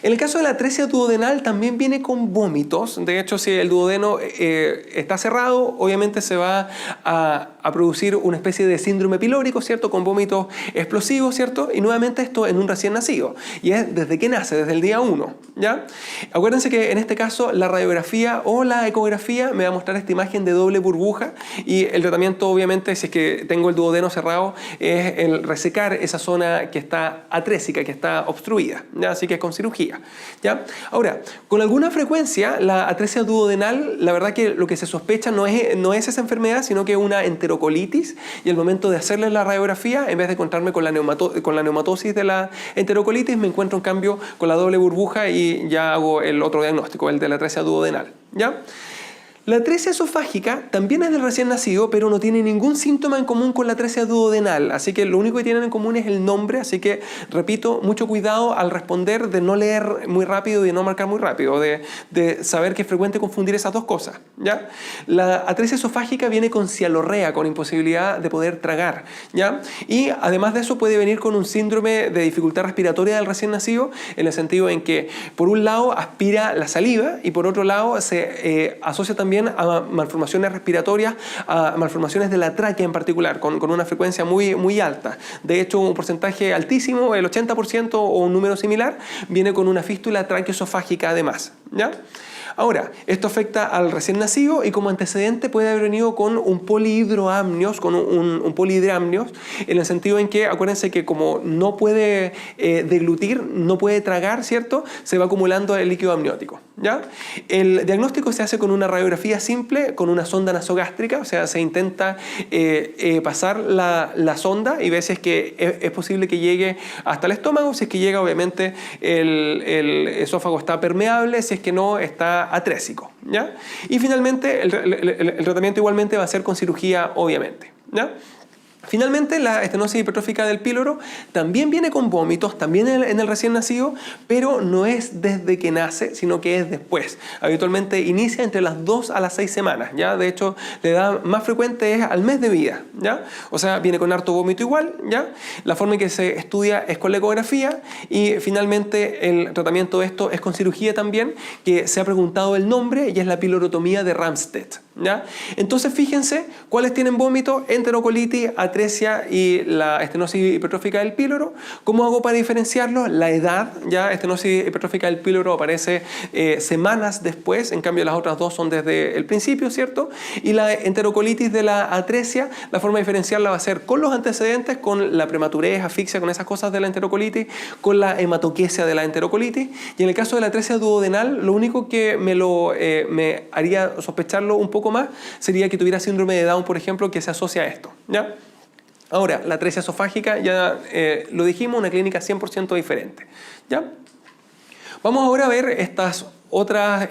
S1: En el caso de la atresia duodenal también viene con vómitos. De hecho, si el duodeno está cerrado, obviamente se va a producir una especie de síndrome pilórico, ¿cierto? Con vómitos explosivos, ¿cierto? Y nuevamente esto en un recién nacido. Y es desde que nace, desde el día 1, ¿ya? Acuérdense que en este caso la radiografía o la ecografía me va a mostrar esta imagen de doble burbuja y el tratamiento, obviamente, si es que tengo el duodeno cerrado, es el resecar esa zona que está atrésica, que está obstruida, ¿ya? Así que es con cirugía. ¿Ya? Ahora, con alguna frecuencia la atresia duodenal, la verdad que lo que se sospecha no es esa enfermedad, sino que una enterocolitis, y al momento de hacerle la radiografía, en vez de encontrarme con la neumatosis de la enterocolitis, me encuentro en cambio con la doble burbuja y ya hago el otro diagnóstico, el de la atresia duodenal, ¿ya? La atresia esofágica también es del recién nacido, pero no tiene ningún síntoma en común con la atresia duodenal, así que lo único que tienen en común es el nombre, así que, repito, mucho cuidado al responder de no leer muy rápido y de no marcar muy rápido, de saber que es frecuente confundir esas dos cosas, ¿ya? La atresia esofágica viene con cialorrea, con imposibilidad de poder tragar, ¿ya? Y además de eso puede venir con un síndrome de dificultad respiratoria del recién nacido, en el sentido en que, por un lado, aspira la saliva y por otro lado, se asocia también a malformaciones respiratorias, a malformaciones de la tráquea en particular, con una frecuencia muy alta. De hecho, un porcentaje altísimo, el 80% o un número similar, viene con una fístula traqueoesofágica además, ¿ya? Ahora, esto afecta al recién nacido y como antecedente puede haber venido con un polihidroamnios, con un polihidramnios, en el sentido en que, acuérdense que como no puede deglutir, no puede tragar, ¿cierto? Se va acumulando el líquido amniótico, ¿ya? El diagnóstico se hace con una radiografía simple, con una sonda nasogástrica, o sea, se intenta pasar la sonda y ver si es que es posible que llegue hasta el estómago, si es que llega, obviamente, el esófago está permeable, si es que no, está atrésico, ¿ya? Y finalmente el tratamiento igualmente va a ser con cirugía, obviamente, ¿ya? Finalmente, la estenosis hipertrófica del píloro también viene con vómitos, también en el recién nacido, pero no es desde que nace, sino que es después. Habitualmente inicia entre las 2 a las 6 semanas, ¿ya? De hecho, la edad más frecuente es al mes de vida, ¿ya? O sea, viene con harto vómito igual, ¿ya? La forma en que se estudia es con la ecografía y finalmente el tratamiento de esto es con cirugía también, que se ha preguntado el nombre y es la pilorotomía de Ramstedt, ¿ya? Entonces, fíjense cuáles tienen vómito, enterocolitis, atresia y la estenosis hipertrófica del píloro. ¿Cómo hago para diferenciarlos? La edad, ya estenosis hipertrófica del píloro aparece semanas después, en cambio las otras dos son desde el principio, ¿cierto? Y la enterocolitis de la atresia, la forma de diferenciarla va a ser con los antecedentes, con la prematurez, asfixia, con esas cosas de la enterocolitis, con la hematoquesia de la enterocolitis. Y en el caso de la atresia duodenal, lo único que me haría sospecharlo un poco más sería que tuviera síndrome de Down, por ejemplo, que se asocia a esto, ¿ya? Ahora, la atresia esofágica, ya lo dijimos, una clínica 100% diferente, ¿ya? Vamos ahora a ver estas otras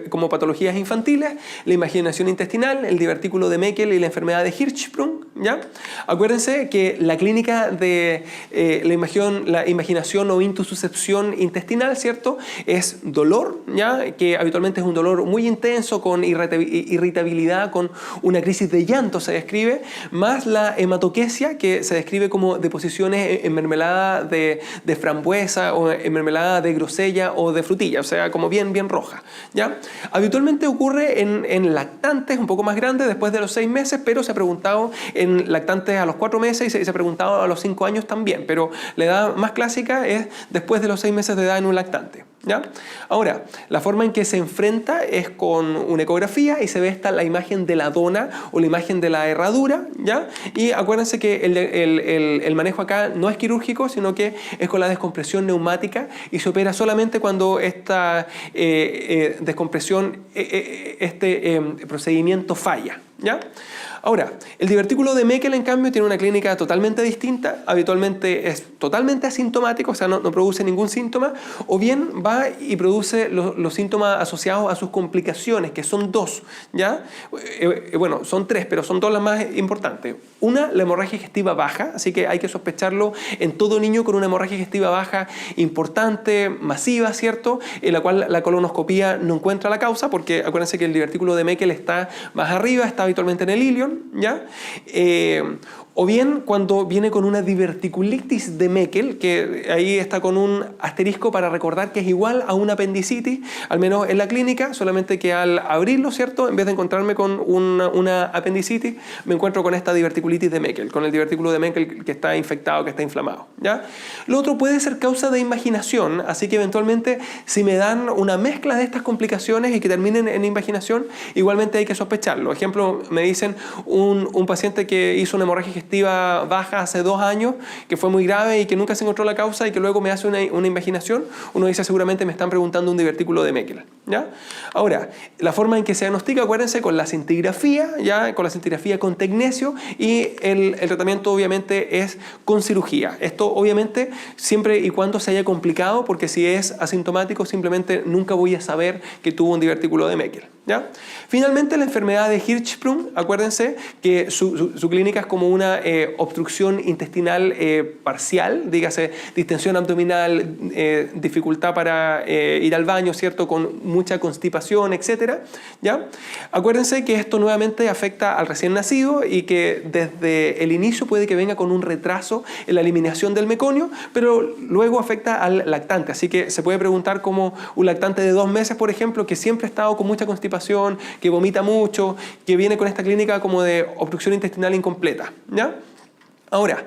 S1: como patologías infantiles, la imaginación intestinal, el divertículo de Meckel y la enfermedad de Hirschsprung, ¿ya? Acuérdense que la clínica de la imaginación o intususcepción intestinal, ¿cierto? Es dolor, ¿ya? Que habitualmente es un dolor muy intenso, con irritabilidad, con una crisis de llanto se describe, más la hematoquesia, que se describe como deposiciones en mermelada de frambuesa o en mermelada de grosella o de frutilla, o sea, como bien roja, ¿ya? Habitualmente ocurre en lactantes un poco más grandes después de los 6 meses, pero se ha preguntado en lactantes a los 4 meses y se ha preguntado a los 5 años también, pero la edad más clásica es después de los 6 meses de edad en un lactante, ¿ya? Ahora, la forma en que se enfrenta es con una ecografía y se ve la imagen de la dona o la imagen de la herradura, ¿ya? Y acuérdense que el manejo acá no es quirúrgico, sino que es con la descompresión neumática y se opera solamente cuando esta descompresión, procedimiento falla, ¿ya? Ahora, el divertículo de Meckel, en cambio, tiene una clínica totalmente distinta. Habitualmente es totalmente asintomático, o sea, no produce ningún síntoma, o bien va y produce los síntomas asociados a sus complicaciones, que son dos, ¿ya? Bueno, son tres, pero son dos las más importantes. Una, la hemorragia digestiva baja, así que hay que sospecharlo en todo niño con una hemorragia digestiva baja importante, masiva, ¿cierto? En la cual la colonoscopía no encuentra la causa, porque acuérdense que el divertículo de Meckel está más arriba, está habitualmente en el ilion, ¿ya? O bien cuando viene con una diverticulitis de Meckel, que ahí está con un asterisco para recordar que es igual a una apendicitis, al menos en la clínica, solamente que al abrirlo, ¿cierto? En vez de encontrarme con una apendicitis, me encuentro con esta diverticulitis de Meckel, con el divertículo de Meckel que está infectado, que está inflamado, ¿ya? Lo otro puede ser causa de invaginación, así que eventualmente si me dan una mezcla de estas complicaciones y que terminen en invaginación, igualmente hay que sospecharlo. Ejemplo, me dicen un paciente que hizo una hemorragia digestiva baja hace 2 años, que fue muy grave y que nunca se encontró la causa y que luego me hace una invaginación, uno dice seguramente me están preguntando un divertículo de Meckel, ¿ya? Ahora, la forma en que se diagnostica, acuérdense, con la scintigrafía, ¿ya? Con la scintigrafía con tecnesio, y el tratamiento obviamente es con cirugía. Esto obviamente siempre y cuando se haya complicado, porque si es asintomático simplemente nunca voy a saber que tuvo un divertículo de Meckel, ¿ya? Finalmente, la enfermedad de Hirschsprung, acuérdense que su clínica es como una obstrucción intestinal parcial, dígase distensión abdominal, dificultad para ir al baño, ¿cierto? Con mucha constipación, etc. ¿Ya? Acuérdense que esto nuevamente afecta al recién nacido y que desde el inicio puede que venga con un retraso en la eliminación del meconio, pero luego afecta al lactante. Así que se puede preguntar como un lactante de 2 meses, por ejemplo, que siempre ha estado con mucha constipación, que vomita mucho, que viene con esta clínica como de obstrucción intestinal incompleta, ¿ya? Ahora,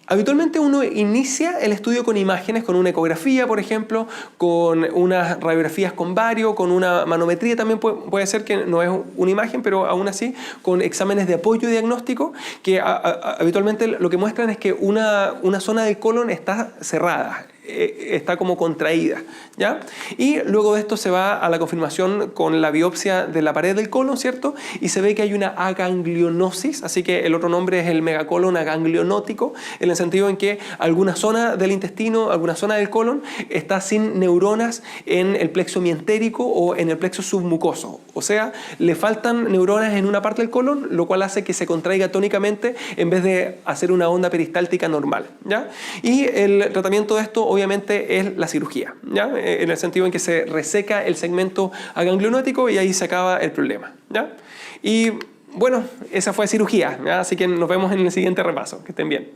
S1: habitualmente uno inicia el estudio con imágenes, con una ecografía, por ejemplo, con unas radiografías con bario, con una manometría también puede ser, que no es una imagen, pero aún así, con exámenes de apoyo diagnóstico, que habitualmente lo que muestran es que una zona del colon está cerrada, está como contraída, ¿ya? Y luego de esto se va a la confirmación con la biopsia de la pared del colon, ¿cierto? Y se ve que hay una aganglionosis, así que el otro nombre es el megacolon aganglionótico, en el sentido en que alguna zona del intestino, alguna zona del colon está sin neuronas en el plexo mientérico o en el plexo submucoso. O sea, le faltan neuronas en una parte del colon, lo cual hace que se contraiga tónicamente en vez de hacer una onda peristáltica normal, ¿ya? Y el tratamiento de esto obviamente es la cirugía, ¿ya? En el sentido en que se reseca el segmento aganglionótico y ahí se acaba el problema, ¿ya? Y bueno, esa fue cirugía, ¿ya? Así que nos vemos en el siguiente repaso. Que estén bien.